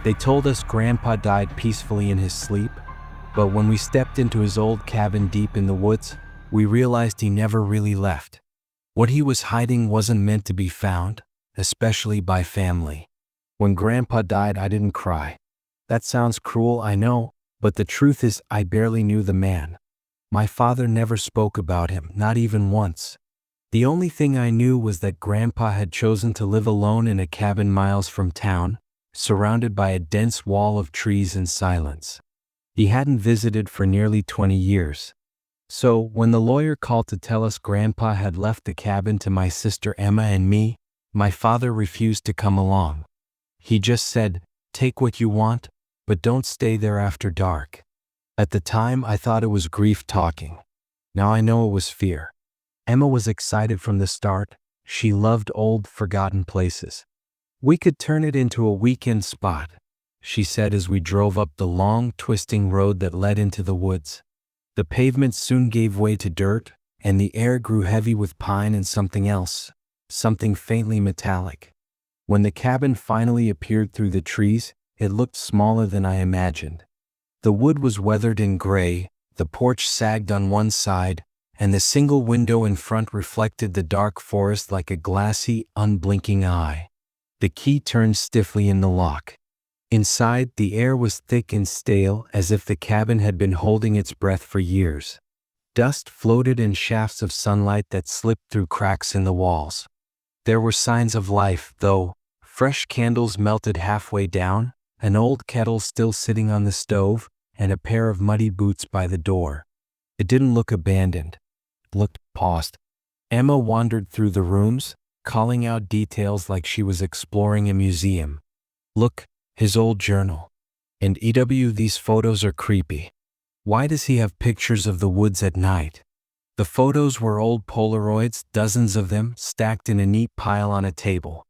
They told us Grandpa died peacefully in his sleep, but when we stepped into his old cabin deep in the woods, we realized he never really left. What he was hiding wasn't meant to be found, especially by family. When Grandpa died, I didn't cry. That sounds cruel, I know, but the truth is I barely knew the man. My father never spoke about him, not even once. The only thing I knew was that Grandpa had chosen to live alone in a cabin miles from town, surrounded by a dense wall of trees and silence. He hadn't visited for nearly 20 years. So, when the lawyer called to tell us Grandpa had left the cabin to my sister Emma and me, my father refused to come along. He just said, "Take what you want, but don't stay there after dark." At the time, I thought it was grief talking. Now I know it was fear. Emma was excited from the start. She loved old, forgotten places. "We could turn it into a weekend spot," she said as we drove up the long, twisting road that led into the woods. The pavement soon gave way to dirt, and the air grew heavy with pine and something else, something faintly metallic. When the cabin finally appeared through the trees, it looked smaller than I imagined. The wood was weathered and gray, the porch sagged on one side, and the single window in front reflected the dark forest like a glassy, unblinking eye. The key turned stiffly in the lock. Inside, the air was thick and stale, as if the cabin had been holding its breath for years. Dust floated in shafts of sunlight that slipped through cracks in the walls. There were signs of life, though: fresh candles melted halfway down, an old kettle still sitting on the stove, and a pair of muddy boots by the door. It didn't look abandoned. It looked paused. Emma wandered through the rooms, calling out details like she was exploring a museum. "Look, his old journal. And these photos are creepy. Why does he have pictures of the woods at night?" The photos were old Polaroids, dozens of them, stacked in a neat pile on a table.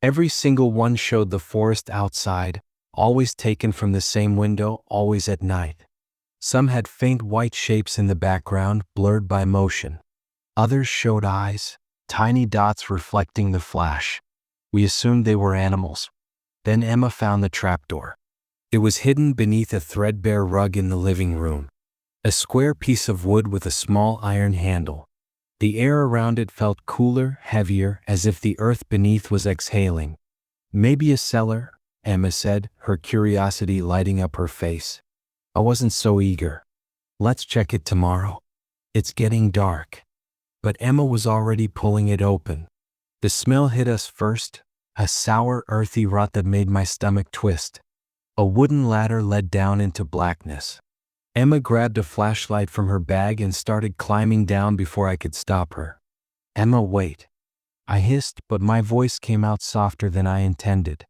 Every single one showed the forest outside, always taken from the same window, always at night. Some had faint white shapes in the background, blurred by motion. Others showed eyes, tiny dots reflecting the flash. We assumed they were animals. Then Emma found the trapdoor. It was hidden beneath a threadbare rug in the living room. A square piece of wood with a small iron handle. The air around it felt cooler, heavier, as if the earth beneath was exhaling. "Maybe a cellar," Emma said, her curiosity lighting up her face. I wasn't so eager. "Let's check it tomorrow. It's getting dark." But Emma was already pulling it open. The smell hit us first, a sour, earthy rot that made my stomach twist. A wooden ladder led down into blackness. Emma grabbed a flashlight from her bag and started climbing down before I could stop her. "Emma, wait." I hissed, but my voice came out softer than I intended.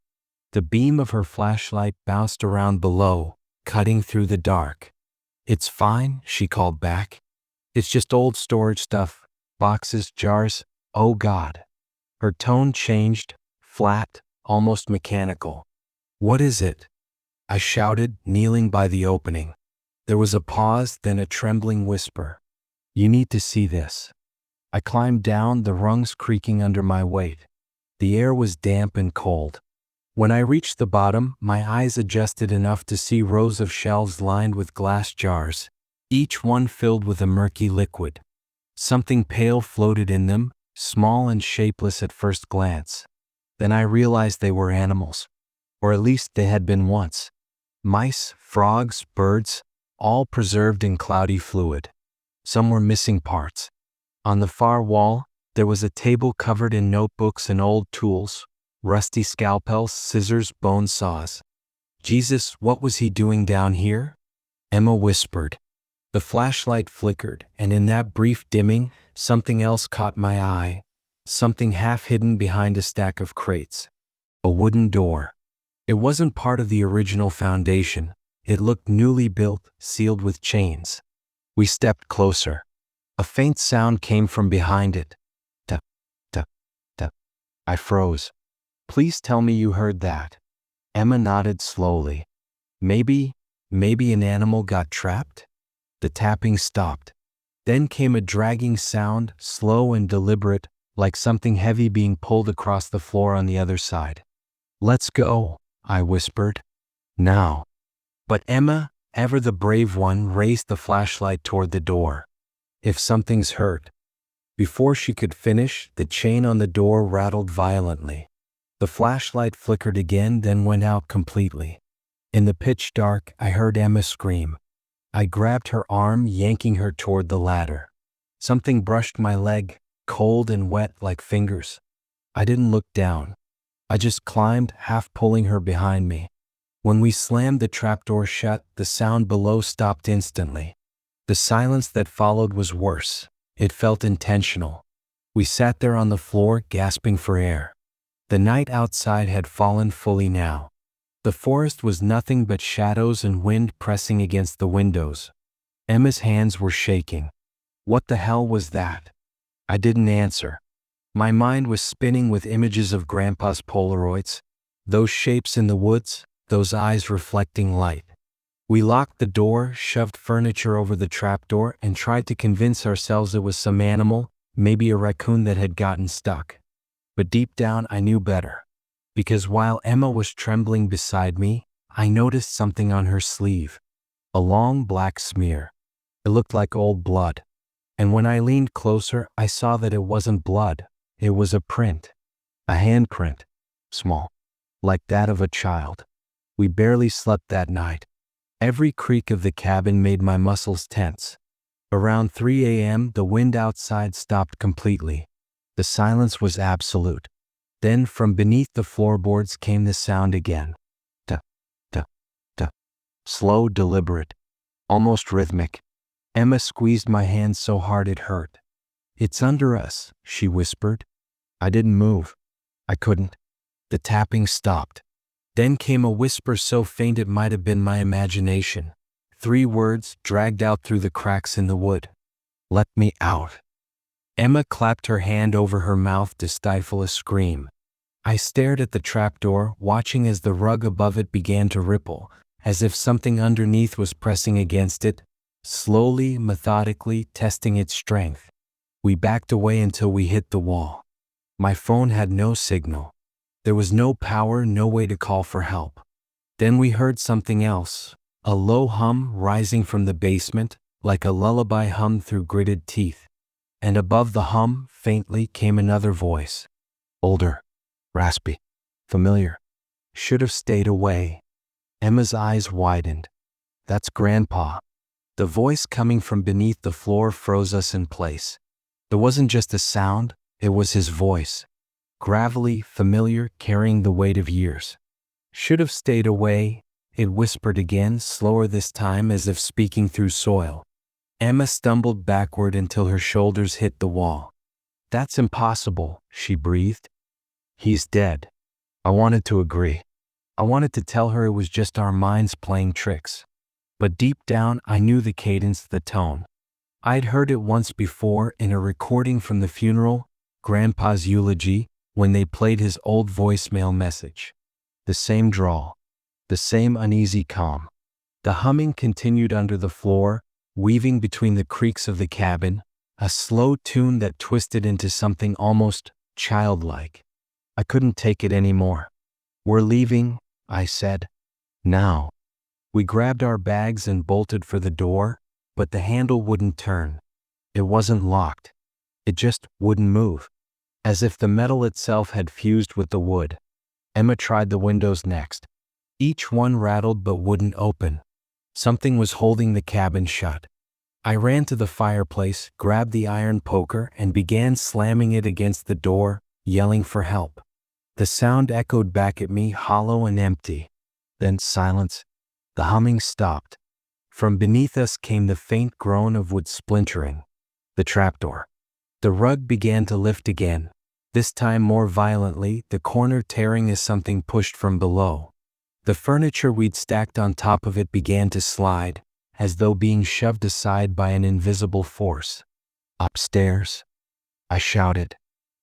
The beam of her flashlight bounced around below, cutting through the dark. "It's fine," she called back. "It's just old storage stuff, boxes, jars. Oh God." Her tone changed, flat, almost mechanical. "What is it?" I shouted, kneeling by the opening. There was a pause, then a trembling whisper. "You need to see this." I climbed down, the rungs creaking under my weight. The air was damp and cold. When I reached the bottom, my eyes adjusted enough to see rows of shelves lined with glass jars, each one filled with a murky liquid. Something pale floated in them, small and shapeless at first glance. Then I realized they were animals. Or at least they had been once. Mice, frogs, birds, all preserved in cloudy fluid. Some were missing parts. On the far wall, there was a table covered in notebooks and old tools, rusty scalpels, scissors, bone saws. "Jesus, what was he doing down here?" Emma whispered. The flashlight flickered, and in that brief dimming, something else caught my eye, something half hidden behind a stack of crates. A wooden door. It wasn't part of the original foundation. It looked newly built, sealed with chains. We stepped closer. A faint sound came from behind it. Tap, tap, tap. I froze. "Please tell me you heard that." Emma nodded slowly. Maybe an animal got trapped?" The tapping stopped. Then came a dragging sound, slow and deliberate, like something heavy being pulled across the floor on the other side. "Let's go," I whispered. Now. But Emma, ever the brave one, raised the flashlight toward the door. If something's hurt. Before she could finish, the chain on the door rattled violently. The flashlight flickered again, then went out completely. In the pitch dark, I heard Emma scream. I grabbed her arm, yanking her toward the ladder. Something brushed my leg, cold and wet like fingers. I didn't look down. I just climbed, half pulling her behind me. When we slammed the trapdoor shut, the sound below stopped instantly. The silence that followed was worse. It felt intentional. We sat there on the floor, gasping for air. The night outside had fallen fully now. The forest was nothing but shadows and wind pressing against the windows. Emma's hands were shaking. What the hell was that? I didn't answer. My mind was spinning with images of Grandpa's Polaroids, those shapes in the woods, those eyes reflecting light. We locked the door, shoved furniture over the trapdoor, and tried to convince ourselves it was some animal, maybe a raccoon that had gotten stuck. But deep down I knew better. Because while Emma was trembling beside me, I noticed something on her sleeve. A long black smear. It looked like old blood. And when I leaned closer, I saw that it wasn't blood. It was a print. A handprint. Small. Like that of a child. We barely slept that night. Every creak of the cabin made my muscles tense. Around 3 a.m., the wind outside stopped completely. The silence was absolute. Then from beneath the floorboards came the sound again. Duh, duh, duh. Slow, deliberate. Almost rhythmic. Emma squeezed my hand so hard it hurt. "It's under us," she whispered. I didn't move. I couldn't. The tapping stopped. Then came a whisper so faint it might have been my imagination. 3 words dragged out through the cracks in the wood. "Let me out." Emma clapped her hand over her mouth to stifle a scream. I stared at the trapdoor, watching as the rug above it began to ripple, as if something underneath was pressing against it, slowly, methodically, testing its strength. We backed away until we hit the wall. My phone had no signal. There was no power, no way to call for help. Then we heard something else, a low hum rising from the basement, like a lullaby hum through gritted teeth. And above the hum, faintly, came another voice. Older, raspy, familiar. Should have stayed away. Emma's eyes widened. That's Grandpa. The voice coming from beneath the floor froze us in place. It wasn't just a sound, it was his voice. Gravelly, familiar, carrying the weight of years. Should have stayed away, it whispered again, slower this time, as if speaking through soil. Emma stumbled backward until her shoulders hit the wall. That's impossible, she breathed. He's dead. I wanted to agree. I wanted to tell her it was just our minds playing tricks. But deep down, I knew the cadence, the tone. I'd heard it once before in a recording from the funeral, Grandpa's eulogy, when they played his old voicemail message. The same drawl. The same uneasy calm. The humming continued under the floor, weaving between the creaks of the cabin, a slow tune that twisted into something almost childlike. I couldn't take it anymore. "We're leaving," I said. "Now." We grabbed our bags and bolted for the door, but the handle wouldn't turn. It wasn't locked. It just wouldn't move. As if the metal itself had fused with the wood. Emma tried the windows next. Each one rattled but wouldn't open. Something was holding the cabin shut. I ran to the fireplace, grabbed the iron poker, and began slamming it against the door, yelling for help. The sound echoed back at me, hollow and empty. Then silence. The humming stopped. From beneath us came the faint groan of wood splintering. The trapdoor. The rug began to lift again, this time more violently, the corner tearing as something pushed from below. The furniture we'd stacked on top of it began to slide, as though being shoved aside by an invisible force. "Upstairs," I shouted.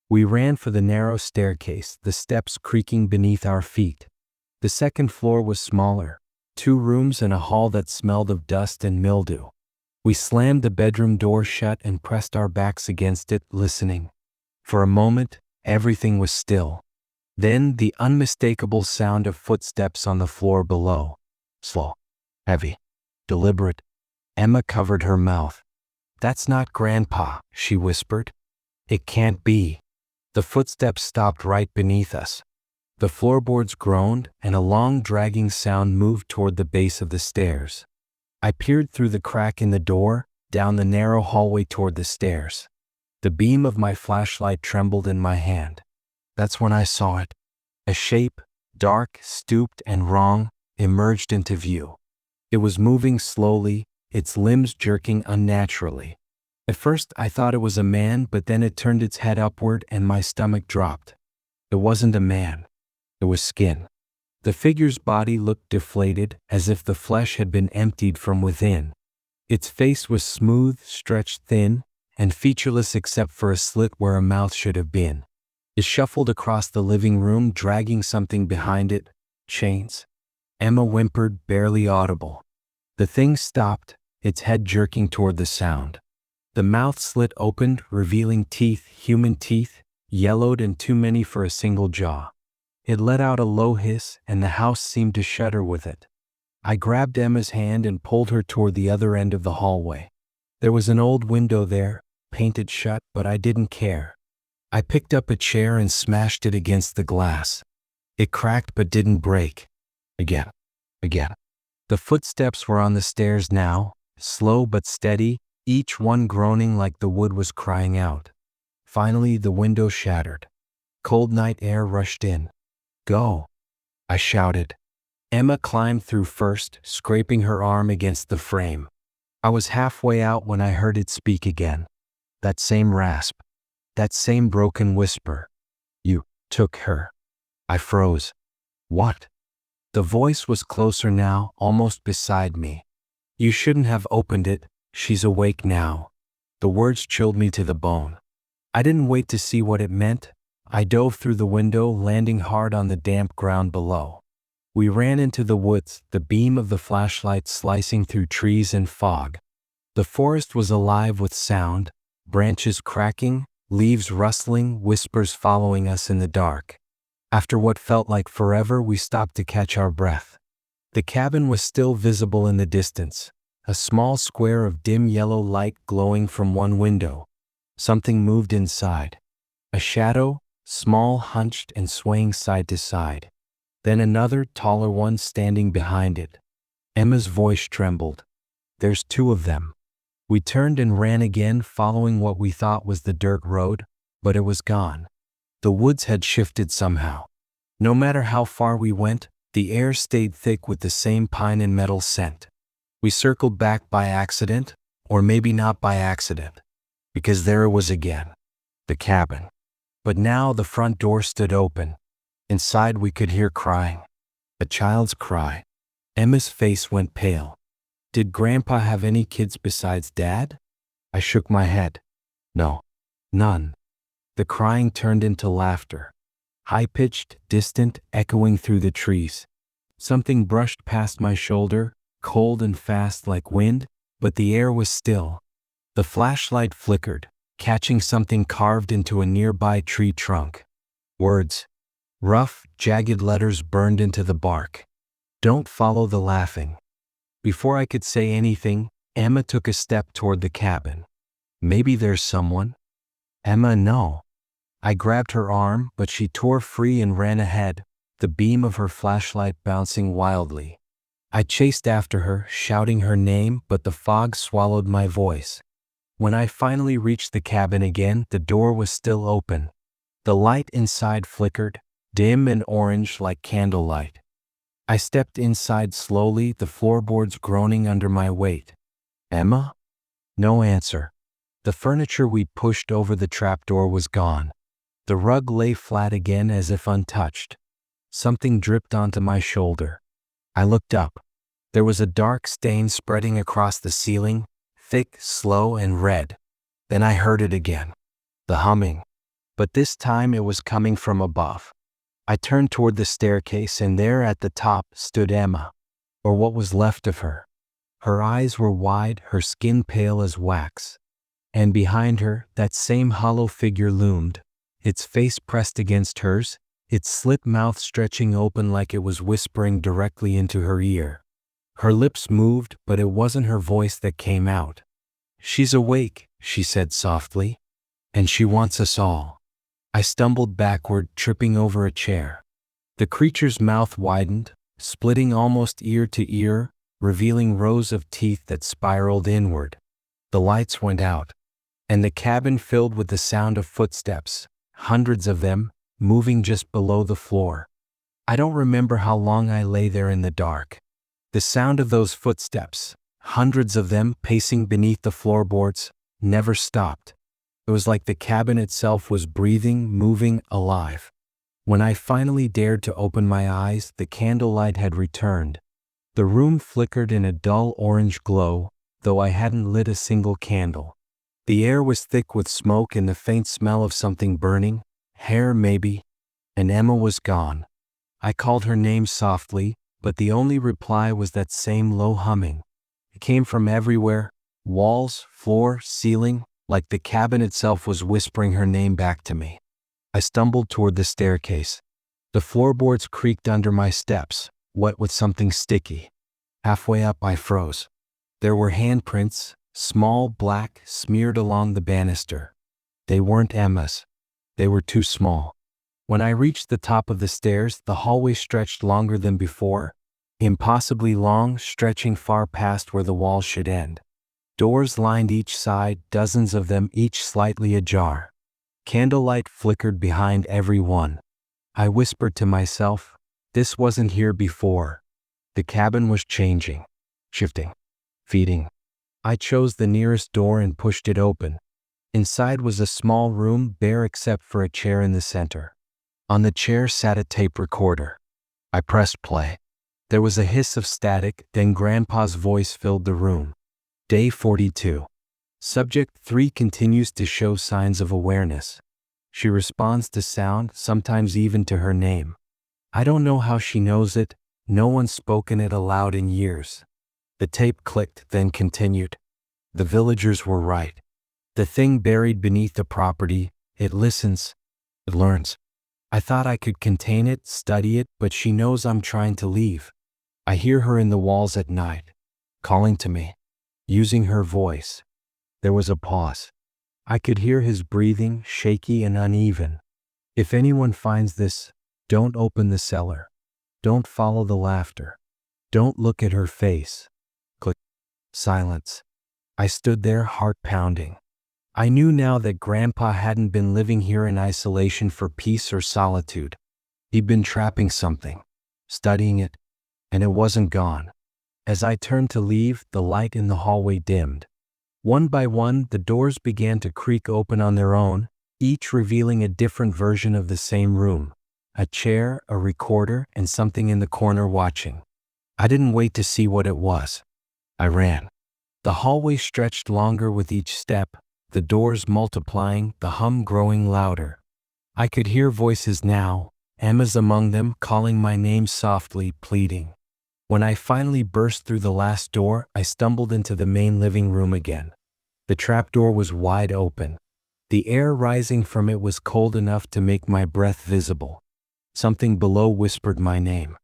We ran for the narrow staircase, the steps creaking beneath our feet. The second floor was smaller, 2 rooms and a hall that smelled of dust and mildew. We slammed the bedroom door shut and pressed our backs against it, listening. For a moment, everything was still. Then the unmistakable sound of footsteps on the floor below. Slow, heavy, deliberate. Emma covered her mouth. "That's not Grandpa," she whispered. "It can't be." The footsteps stopped right beneath us. The floorboards groaned, and a long dragging sound moved toward the base of the stairs. I peered through the crack in the door, down the narrow hallway toward the stairs. The beam of my flashlight trembled in my hand. That's when I saw it. A shape, dark, stooped, and wrong, emerged into view. It was moving slowly, its limbs jerking unnaturally. At first I thought it was a man, but then it turned its head upward and my stomach dropped. It wasn't a man. It was skin. The figure's body looked deflated, as if the flesh had been emptied from within. Its face was smooth, stretched thin, and featureless except for a slit where a mouth should have been. It shuffled across the living room, dragging something behind it. Chains. Emma whimpered, barely audible. The thing stopped, its head jerking toward the sound. The mouth slit opened, revealing teeth, human teeth, yellowed and too many for a single jaw. It let out a low hiss, and the house seemed to shudder with it. I grabbed Emma's hand and pulled her toward the other end of the hallway. There was an old window there, painted shut, but I didn't care. I picked up a chair and smashed it against the glass. It cracked but didn't break. Again. The footsteps were on the stairs now, slow but steady, each one groaning like the wood was crying out. Finally, the window shattered. Cold night air rushed in. "Go," I shouted. Emma climbed through first, scraping her arm against the frame. I was halfway out when I heard it speak again. That same rasp. That same broken whisper. "You took her." I froze. "What?" The voice was closer now, almost beside me. "You shouldn't have opened it. She's awake now." The words chilled me to the bone. I didn't wait to see what it meant. I dove through the window, landing hard on the damp ground below. We ran into the woods, the beam of the flashlight slicing through trees and fog. The forest was alive with sound, branches cracking, leaves rustling, whispers following us in the dark. After what felt like forever, we stopped to catch our breath. The cabin was still visible in the distance, a small square of dim yellow light glowing from one window. Something moved inside. A shadow, small, hunched, and swaying side to side. Then another, taller one standing behind it. Emma's voice trembled. "There's two of them." We turned and ran again, following what we thought was the dirt road, but it was gone. The woods had shifted somehow. No matter how far we went, the air stayed thick with the same pine and metal scent. We circled back by accident, or maybe not by accident, because there it was again. The cabin. But now the front door stood open. Inside we could hear crying. A child's cry. Emma's face went pale. Did Grandpa have any kids besides Dad? I shook my head. No, none. The crying turned into laughter. High-pitched, distant, echoing through the trees. Something brushed past my shoulder, cold and fast like wind, but the air was still. The flashlight flickered, catching something carved into a nearby tree trunk. Words. Rough, jagged letters burned into the bark. "Don't follow the laughing." Before I could say anything, Emma took a step toward the cabin. "Maybe there's someone." "Emma, no." I grabbed her arm, but she tore free and ran ahead, the beam of her flashlight bouncing wildly. I chased after her, shouting her name, but the fog swallowed my voice. When I finally reached the cabin again, the door was still open. The light inside flickered, dim and orange like candlelight. I stepped inside slowly, the floorboards groaning under my weight. "Emma?" No answer. The furniture we'd pushed over the trapdoor was gone. The rug lay flat again as if untouched. Something dripped onto my shoulder. I looked up. There was a dark stain spreading across the ceiling, thick, slow, and red. Then I heard it again. The humming. But this time it was coming from above. I turned toward the staircase, and there at the top stood Emma, or what was left of her. Her eyes were wide, her skin pale as wax. And behind her, that same hollow figure loomed, its face pressed against hers, its slit mouth stretching open like it was whispering directly into her ear. Her lips moved, but it wasn't her voice that came out. "She's awake," she said softly, "and she wants us all." I stumbled backward, tripping over a chair. The creature's mouth widened, splitting almost ear to ear, revealing rows of teeth that spiraled inward. The lights went out, and the cabin filled with the sound of footsteps, hundreds of them, moving just below the floor. I don't remember how long I lay there in the dark. The sound of those footsteps, hundreds of them pacing beneath the floorboards, never stopped. It was like the cabin itself was breathing, moving, alive. When I finally dared to open my eyes, the candlelight had returned. The room flickered in a dull orange glow, though I hadn't lit a single candle. The air was thick with smoke and the faint smell of something burning, hair maybe, and Emma was gone. I called her name softly, but the only reply was that same low humming. It came from everywhere, walls, floor, ceiling, like the cabin itself was whispering her name back to me. I stumbled toward the staircase. The floorboards creaked under my steps, wet with something sticky. Halfway up I froze. There were handprints, small, black, smeared along the banister. They weren't Emma's. They were too small. When I reached the top of the stairs, the hallway stretched longer than before, impossibly long, stretching far past where the wall should end. Doors lined each side, dozens of them, each slightly ajar. Candlelight flickered behind every one. I whispered to myself, this wasn't here before. The cabin was changing, shifting, feeding. I chose the nearest door and pushed it open. Inside was a small room, bare except for a chair in the center. On the chair sat a tape recorder. I pressed play. There was a hiss of static, then Grandpa's voice filled the room. Day 42. Subject 3 continues to show signs of awareness. She responds to sound, sometimes even to her name. I don't know how she knows it. No one's spoken it aloud in years. The tape clicked, then continued. The villagers were right. The thing buried beneath the property, it listens, it learns. I thought I could contain it, study it, but she knows I'm trying to leave. I hear her in the walls at night, calling to me, using her voice. There was a pause. I could hear his breathing, shaky and uneven. If anyone finds this, don't open the cellar. Don't follow the laughter. Don't look at her face. Click. Silence. I stood there, heart pounding. I knew now that Grandpa hadn't been living here in isolation for peace or solitude. He'd been trapping something, studying it, and it wasn't gone. As I turned to leave, the light in the hallway dimmed. One by one, the doors began to creak open on their own, each revealing a different version of the same room. A chair, a recorder, and something in the corner watching. I didn't wait to see what it was. I ran. The hallway stretched longer with each step, the doors multiplying, the hum growing louder. I could hear voices now, Emma's among them, calling my name softly, pleading. When I finally burst through the last door, I stumbled into the main living room again. The trapdoor was wide open. The air rising from it was cold enough to make my breath visible. Something below whispered my name.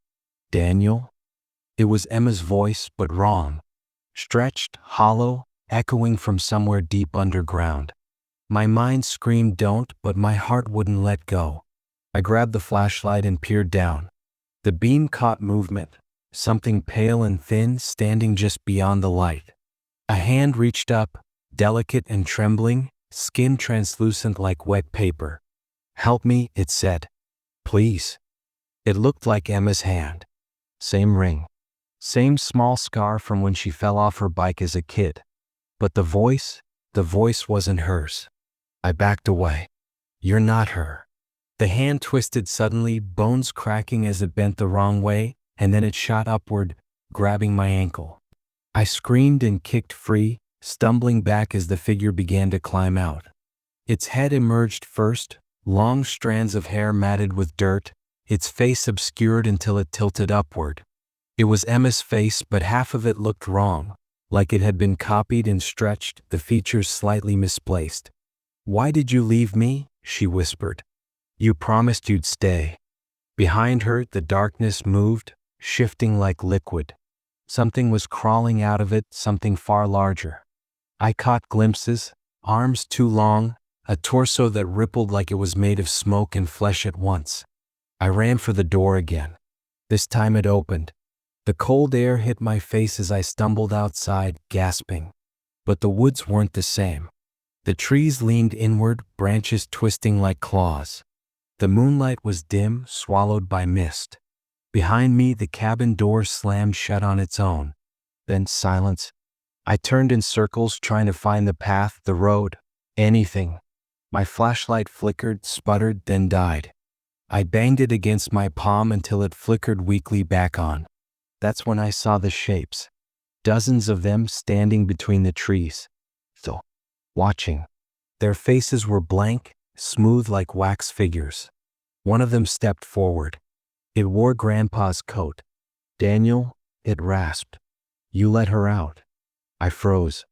Daniel? It was Emma's voice, but wrong. Stretched, hollow, echoing from somewhere deep underground. My mind screamed don't, but my heart wouldn't let go. I grabbed the flashlight and peered down. The beam caught movement, something pale and thin standing just beyond the light. A hand reached up, delicate and trembling, skin translucent like wet paper. Help me, it said. Please. It looked like Emma's hand. Same ring. Same small scar from when she fell off her bike as a kid. But the voice wasn't hers. I backed away. You're not her. The hand twisted suddenly, bones cracking as it bent the wrong way, and then it shot upward, grabbing my ankle. I screamed and kicked free, stumbling back as the figure began to climb out. Its head emerged first, long strands of hair matted with dirt, its face obscured until it tilted upward. It was Emma's face, but half of it looked wrong, like it had been copied and stretched, the features slightly misplaced. Why did you leave me? She whispered. You promised you'd stay. Behind her, the darkness moved, shifting like liquid. Something was crawling out of it, something far larger. I caught glimpses, arms too long, a torso that rippled like it was made of smoke and flesh at once. I ran for the door again. This time it opened. The cold air hit my face as I stumbled outside, gasping. But the woods weren't the same. The trees leaned inward, branches twisting like claws. The moonlight was dim, swallowed by mist. Behind me, the cabin door slammed shut on its own. Then silence. I turned in circles, trying to find the path, the road, anything. My flashlight flickered, sputtered, then died. I banged it against my palm until it flickered weakly back on. That's when I saw the shapes. Dozens of them standing between the trees. So, watching. Their faces were blank, smooth like wax figures. One of them stepped forward. It wore Grandpa's coat. "Daniel," it rasped. "You let her out." I froze.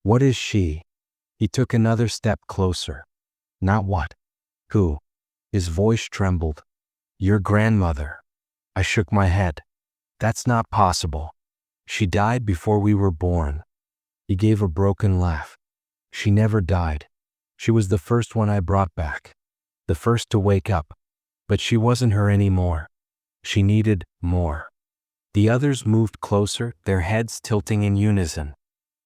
"What is she?" He took another step closer. "Not what? Who?" His voice trembled. "Your grandmother." I shook my head. "That's not possible. She died before we were born." He gave a broken laugh. "She never died. She was the first one I brought back. The first to wake up. But she wasn't her anymore. She needed more." The others moved closer, their heads tilting in unison.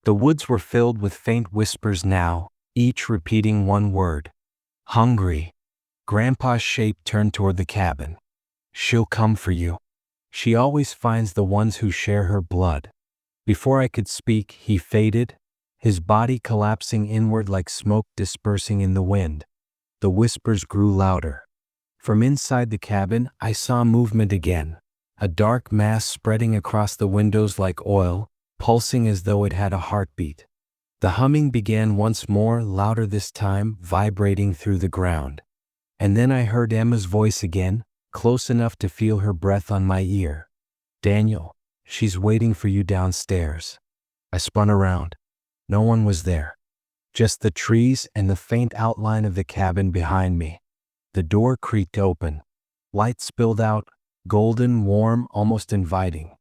The woods were filled with faint whispers now, each repeating one word. "Hungry." Grandpa's shape turned toward the cabin. "She'll come for you. She always finds the ones who share her blood." Before I could speak, he faded, his body collapsing inward like smoke dispersing in the wind. The whispers grew louder. From inside the cabin, I saw movement again, a dark mass spreading across the windows like oil, pulsing as though it had a heartbeat. The humming began once more, louder this time, vibrating through the ground. And then I heard Emma's voice again, close enough to feel her breath on my ear. "Daniel, she's waiting for you downstairs." I spun around. No one was there. Just the trees and the faint outline of the cabin behind me. The door creaked open. Light spilled out, golden, warm, almost inviting.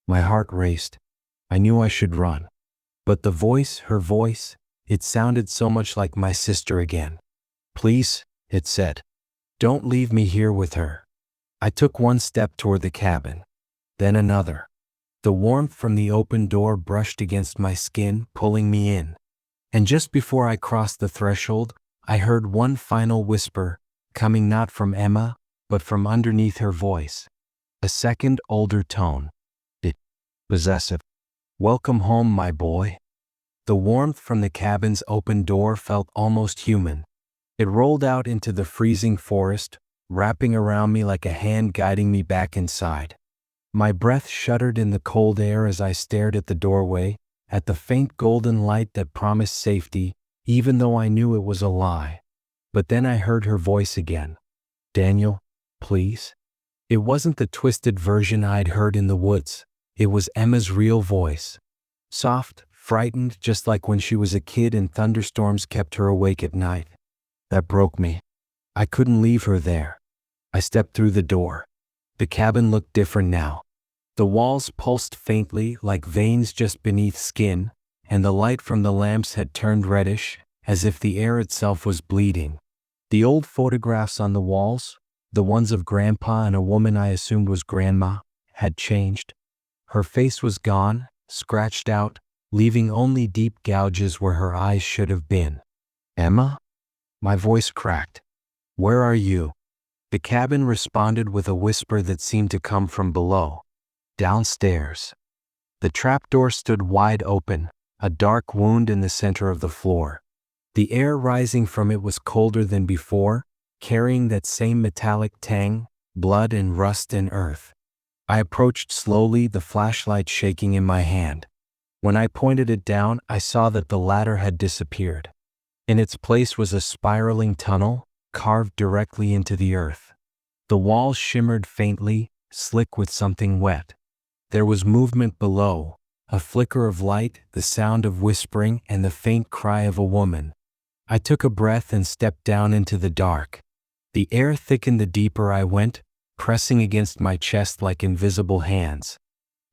My heart raced. I knew I should run. But the voice, her voice, it sounded so much like my sister again. "Please," it said. "Don't leave me here with her." I took one step toward the cabin. Then another. The warmth from the open door brushed against my skin, pulling me in. And just before I crossed the threshold, I heard one final whisper, coming not from Emma, but from underneath her voice. A second, older tone. Possessive. "Welcome home, my boy." The warmth from the cabin's open door felt almost human. It rolled out into the freezing forest, wrapping around me like a hand guiding me back inside. My breath shuddered in the cold air as I stared at the doorway, at the faint golden light that promised safety, even though I knew it was a lie. But then I heard her voice again. "Daniel, please." It wasn't the twisted version I'd heard in the woods. It was Emma's real voice. Soft, frightened, just like when she was a kid and thunderstorms kept her awake at night. That broke me. I couldn't leave her there. I stepped through the door. The cabin looked different now. The walls pulsed faintly, like veins just beneath skin, and the light from the lamps had turned reddish, as if the air itself was bleeding. The old photographs on the walls, the ones of Grandpa and a woman I assumed was Grandma, had changed. Her face was gone, scratched out, leaving only deep gouges where her eyes should have been. "Emma?" My voice cracked. "Where are you?" The cabin responded with a whisper that seemed to come from below. "Downstairs." The trapdoor stood wide open, a dark wound in the center of the floor. The air rising from it was colder than before, carrying that same metallic tang, blood and rust and earth. I approached slowly, the flashlight shaking in my hand. When I pointed it down, I saw that the ladder had disappeared. In its place was a spiraling tunnel, carved directly into the earth. The walls shimmered faintly, slick with something wet. There was movement below, a flicker of light, the sound of whispering, and the faint cry of a woman. I took a breath and stepped down into the dark. The air thickened the deeper I went, pressing against my chest like invisible hands.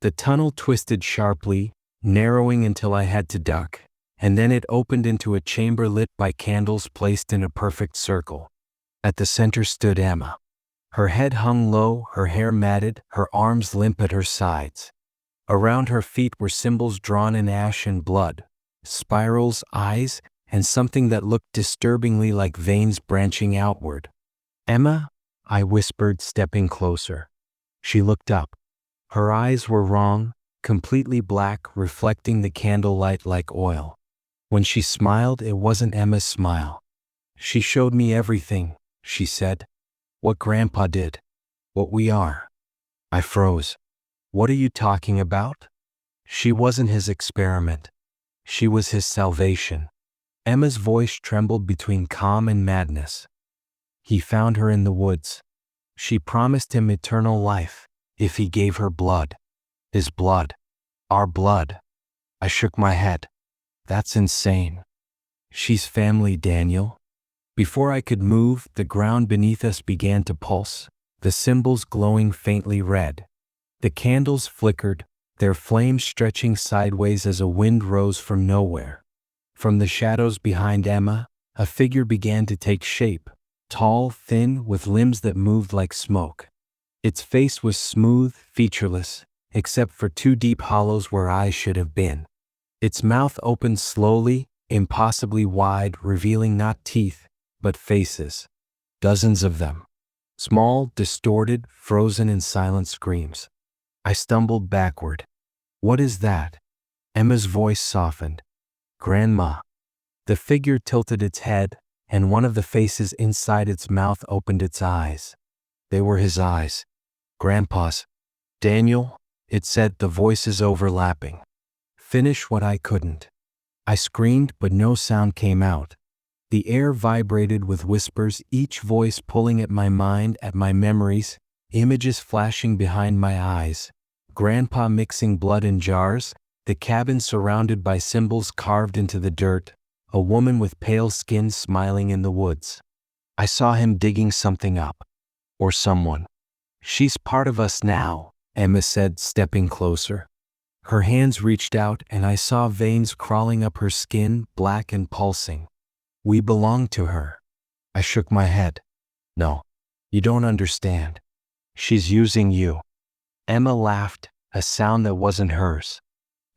The tunnel twisted sharply, narrowing until I had to duck, and then it opened into a chamber lit by candles placed in a perfect circle. At the center stood Emma. Her head hung low, her hair matted, her arms limp at her sides. Around her feet were symbols drawn in ash and blood, spirals, eyes, and something that looked disturbingly like veins branching outward. "Emma?" I whispered, stepping closer. She looked up. Her eyes were wrong, completely black, reflecting the candlelight like oil. When she smiled, it wasn't Emma's smile. "She showed me everything," she said. "What Grandpa did. What we are." I froze. "What are you talking about?" "She wasn't his experiment. She was his salvation." Emma's voice trembled between calm and madness. "He found her in the woods. She promised him eternal life if he gave her blood. His blood. Our blood." I shook my head. "That's insane." "She's family, Daniel." Before I could move, the ground beneath us began to pulse, the symbols glowing faintly red. The candles flickered, their flames stretching sideways as a wind rose from nowhere. From the shadows behind Emma, a figure began to take shape, tall, thin, with limbs that moved like smoke. Its face was smooth, featureless, except for two deep hollows where eyes should have been. Its mouth opened slowly, impossibly wide, revealing not teeth, but faces. Dozens of them. Small, distorted, frozen in silent screams. I stumbled backward. "What is that?" Emma's voice softened. "Grandma." The figure tilted its head, and one of the faces inside its mouth opened its eyes. They were his eyes. Grandpa's. "Daniel," it said, the voices overlapping. "Finish what I couldn't." I screamed, but no sound came out. The air vibrated with whispers, each voice pulling at my mind, at my memories, images flashing behind my eyes. Grandpa mixing blood in jars, the cabin surrounded by symbols carved into the dirt, a woman with pale skin smiling in the woods. I saw him digging something up. Or someone. "She's part of us now," Emma said, stepping closer. Her hands reached out, and I saw veins crawling up her skin, black and pulsing. "We belong to her." I shook my head. "No, you don't understand. She's using you." Emma laughed, a sound that wasn't hers.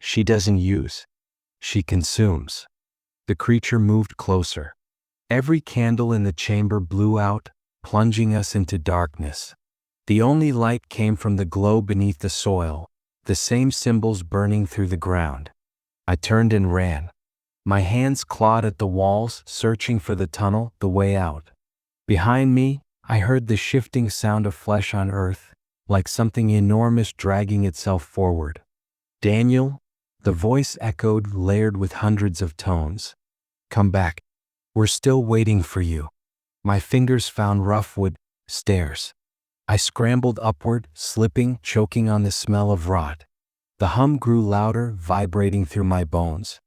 "She doesn't use. She consumes." The creature moved closer. Every candle in the chamber blew out, plunging us into darkness. The only light came from the glow beneath the soil, the same symbols burning through the ground. I turned and ran. My hands clawed at the walls, searching for the tunnel, the way out. Behind me, I heard the shifting sound of flesh on earth, like something enormous dragging itself forward. "Daniel," the voice echoed, layered with hundreds of tones. "Come back. We're still waiting for you." My fingers found rough wood, stairs. I scrambled upward, slipping, choking on the smell of rot. The hum grew louder, vibrating through my bones.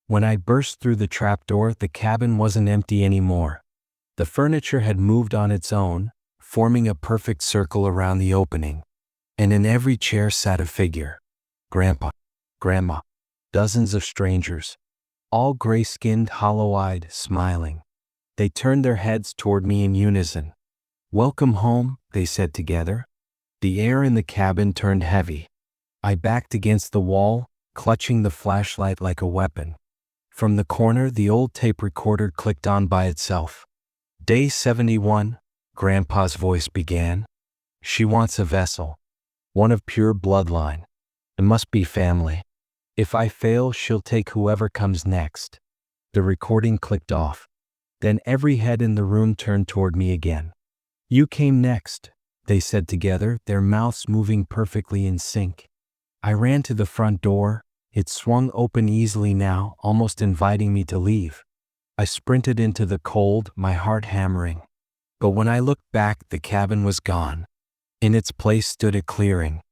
When I burst through the trapdoor, the cabin wasn't empty anymore. The furniture had moved on its own, forming a perfect circle around the opening. And in every chair sat a figure. Grandpa, Grandma, dozens of strangers, all gray-skinned, hollow-eyed, smiling. They turned their heads toward me in unison. "Welcome home," they said together. The air in the cabin turned heavy. I backed against the wall, clutching the flashlight like a weapon. From the corner, the old tape recorder clicked on by itself. "Day 71, Grandpa's voice began. "She wants a vessel. One of pure bloodline. It must be family. If I fail, she'll take whoever comes next." The recording clicked off. Then every head in the room turned toward me again. "You came next," they said together, their mouths moving perfectly in sync. I ran to the front door. It swung open easily now, almost inviting me to leave. I sprinted into the cold, my heart hammering. But when I looked back, the cabin was gone. In its place stood a clearing.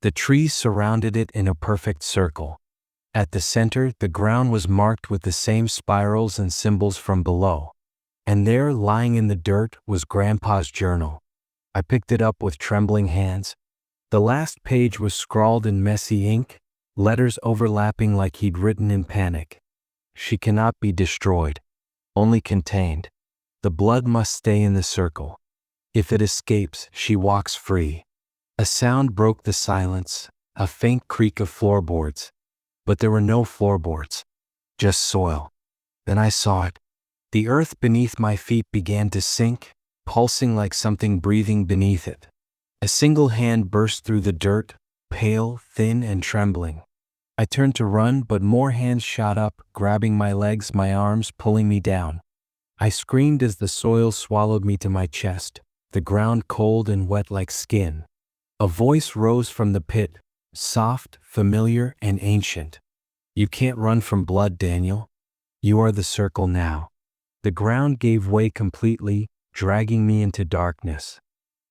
The trees surrounded it in a perfect circle. At the center, the ground was marked with the same spirals and symbols from below. And there, lying in the dirt, was Grandpa's journal. I picked it up with trembling hands. The last page was scrawled in messy ink, letters overlapping like he'd written in panic. She cannot be destroyed, only contained. The blood must stay in the circle. If it escapes, she walks free. A sound broke the silence, a faint creak of floorboards. But there were no floorboards, just soil. Then I saw it. The earth beneath my feet began to sink, pulsing like something breathing beneath it. A single hand burst through the dirt, pale, thin, and trembling. I turned to run, but more hands shot up, grabbing my legs, my arms, pulling me down. I screamed as the soil swallowed me to my chest, the ground cold and wet like skin. A voice rose from the pit, soft, familiar, and ancient. You can't run from blood, Daniel. You are the circle now. The ground gave way completely, dragging me into darkness.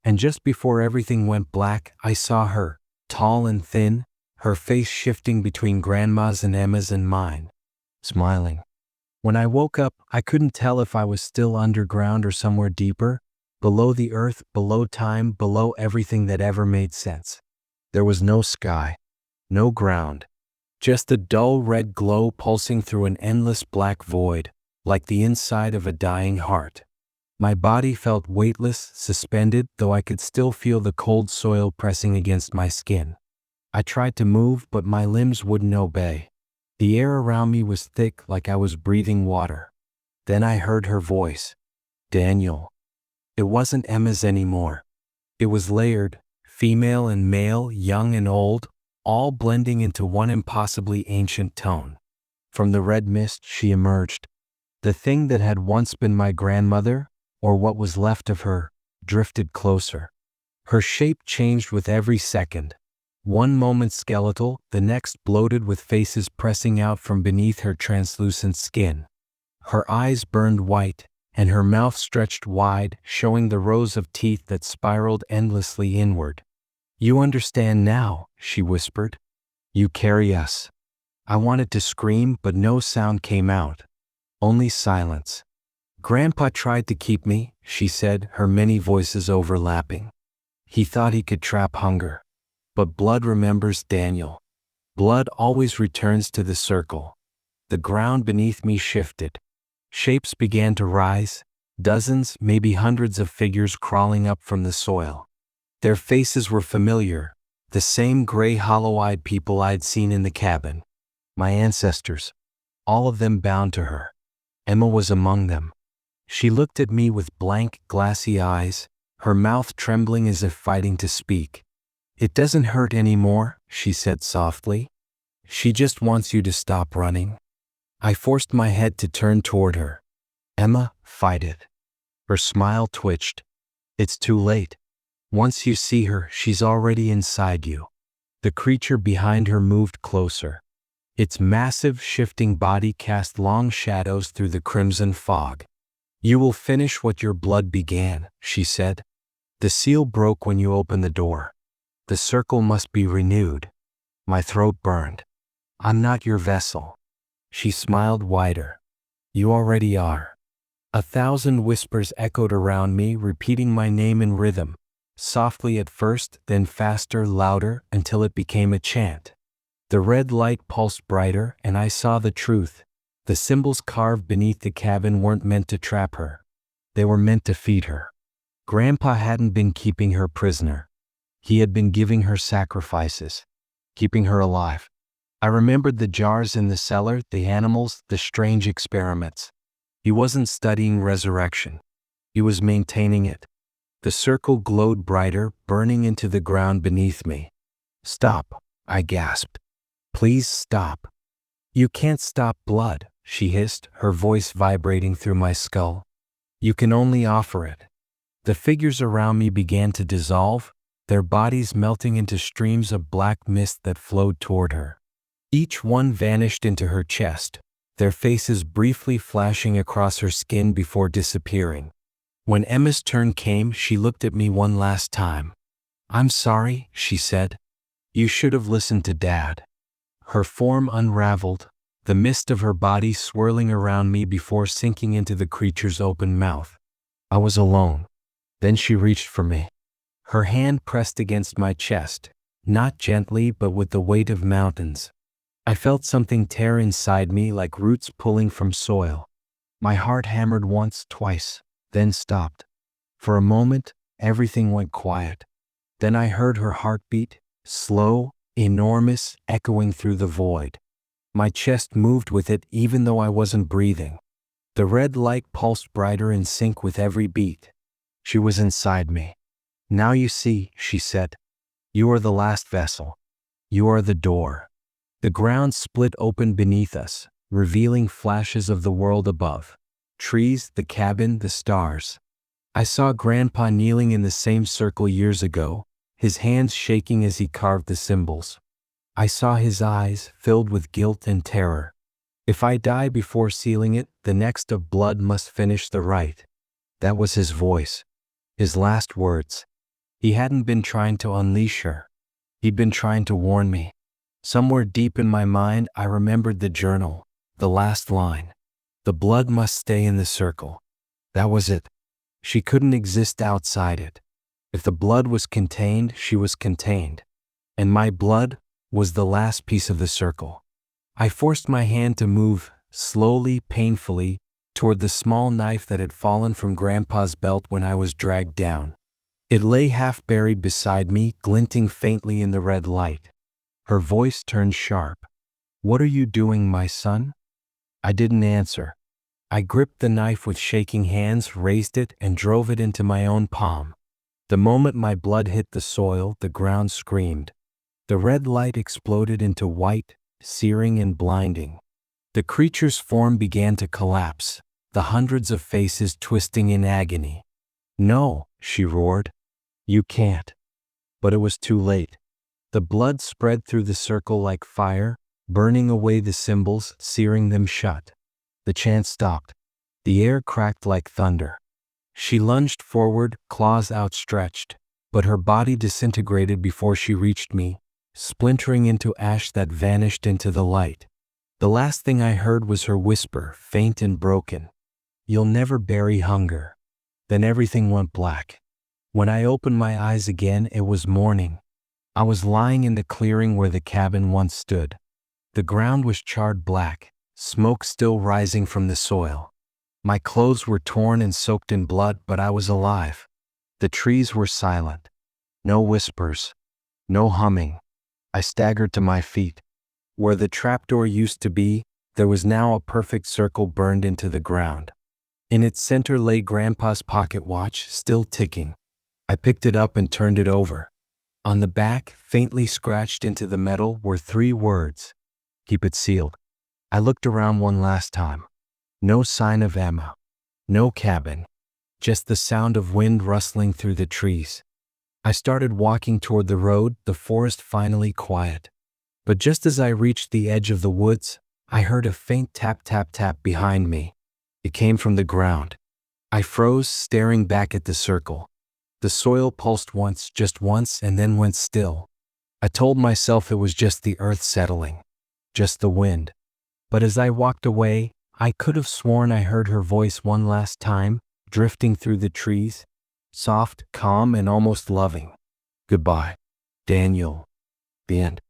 And just before everything went black, I saw her, tall and thin, her face shifting between Grandma's and Emma's and mine, smiling. When I woke up, I couldn't tell if I was still underground or somewhere deeper, below the earth, below time, below everything that ever made sense. There was no sky, no ground, just a dull red glow pulsing through an endless black void, like the inside of a dying heart. My body felt weightless, suspended, though I could still feel the cold soil pressing against my skin. I tried to move, but my limbs wouldn't obey. The air around me was thick, like I was breathing water. Then I heard her voice. Daniel. It wasn't Emma's anymore. It was layered, female and male, young and old, all blending into one impossibly ancient tone. From the red mist she emerged. The thing that had once been my grandmother, or what was left of her, drifted closer. Her shape changed with every second. One moment skeletal, the next bloated with faces pressing out from beneath her translucent skin. Her eyes burned white, and her mouth stretched wide, showing the rows of teeth that spiraled endlessly inward. You understand now, she whispered. You carry us. I wanted to scream, but no sound came out. Only silence. Grandpa tried to keep me, she said, her many voices overlapping. He thought he could trap hunger. But blood remembers, Daniel. Blood always returns to the circle. The ground beneath me shifted. Shapes began to rise, dozens, maybe hundreds of figures crawling up from the soil. Their faces were familiar, the same gray, hollow-eyed people I'd seen in the cabin. My ancestors, all of them bound to her. Emma was among them. She looked at me with blank, glassy eyes, her mouth trembling as if fighting to speak. It doesn't hurt anymore, she said softly. She just wants you to stop running. I forced my head to turn toward her. Emma, fight it. Her smile twitched. It's too late. Once you see her, she's already inside you. The creature behind her moved closer. Its massive, shifting body cast long shadows through the crimson fog. You will finish what your blood began, she said. The seal broke when you opened the door. The circle must be renewed. My throat burned. I'm not your vessel. She smiled wider. You already are. 1,000 whispers echoed around me, repeating my name in rhythm, softly at first, then faster, louder, until it became a chant. The red light pulsed brighter, and I saw the truth. The symbols carved beneath the cabin weren't meant to trap her. They were meant to feed her. Grandpa hadn't been keeping her prisoner. He had been giving her sacrifices, keeping her alive. I remembered the jars in the cellar, the animals, the strange experiments. He wasn't studying resurrection. He was maintaining it. The circle glowed brighter, burning into the ground beneath me. Stop, I gasped. Please stop. You can't stop blood, she hissed, her voice vibrating through my skull. You can only offer it. The figures around me began to dissolve, their bodies melting into streams of black mist that flowed toward her. Each one vanished into her chest, their faces briefly flashing across her skin before disappearing. When Emma's turn came, she looked at me one last time. I'm sorry, she said. You should have listened to Dad. Her form unraveled, the mist of her body swirling around me before sinking into the creature's open mouth. I was alone. Then she reached for me. Her hand pressed against my chest, not gently but with the weight of mountains. I felt something tear inside me like roots pulling from soil. My heart hammered once, twice, then stopped. For a moment, everything went quiet. Then I heard her heartbeat, slow, enormous, echoing through the void. My chest moved with it even though I wasn't breathing. The red light pulsed brighter in sync with every beat. She was inside me. "Now you see," she said. "You are the last vessel. You are the door." The ground split open beneath us, revealing flashes of the world above. Trees, the cabin, the stars. I saw Grandpa kneeling in the same circle years ago, his hands shaking as he carved the symbols. I saw his eyes, filled with guilt and terror. If I die before sealing it, the next of blood must finish the rite. That was his voice, his last words. He hadn't been trying to unleash her. He'd been trying to warn me. Somewhere deep in my mind, I remembered the journal, the last line. The blood must stay in the circle. That was it. She couldn't exist outside it. If the blood was contained, she was contained. And my blood was the last piece of the circle. I forced my hand to move, slowly, painfully, toward the small knife that had fallen from Grandpa's belt when I was dragged down. It lay half buried beside me, glinting faintly in the red light. Her voice turned sharp. "What are you doing, my son?" I didn't answer. I gripped the knife with shaking hands, raised it, and drove it into my own palm. The moment my blood hit the soil, the ground screamed. The red light exploded into white, searing and blinding. The creature's form began to collapse, the hundreds of faces twisting in agony. "No," she roared. "You can't." But it was too late. The blood spread through the circle like fire, burning away the symbols, searing them shut. The chant stopped. The air cracked like thunder. She lunged forward, claws outstretched, but her body disintegrated before she reached me, splintering into ash that vanished into the light. The last thing I heard was her whisper, faint and broken. "You'll never bury hunger." Then everything went black. When I opened my eyes again, it was morning. I was lying in the clearing where the cabin once stood. The ground was charred black, smoke still rising from the soil. My clothes were torn and soaked in blood, but I was alive. The trees were silent. No whispers. No humming. I staggered to my feet. Where the trapdoor used to be, there was now a perfect circle burned into the ground. In its center lay Grandpa's pocket watch, still ticking. I picked it up and turned it over. On the back, faintly scratched into the metal, were 3 words. "Keep it sealed." I looked around one last time. No sign of Emma. No cabin. Just the sound of wind rustling through the trees. I started walking toward the road, the forest finally quiet. But just as I reached the edge of the woods, I heard a faint tap tap tap behind me. It came from the ground. I froze, staring back at the circle. The soil pulsed once, just once, and then went still. I told myself it was just the earth settling, just the wind. But as I walked away, I could have sworn I heard her voice one last time, drifting through the trees, soft, calm, and almost loving. "Goodbye, Daniel." The end.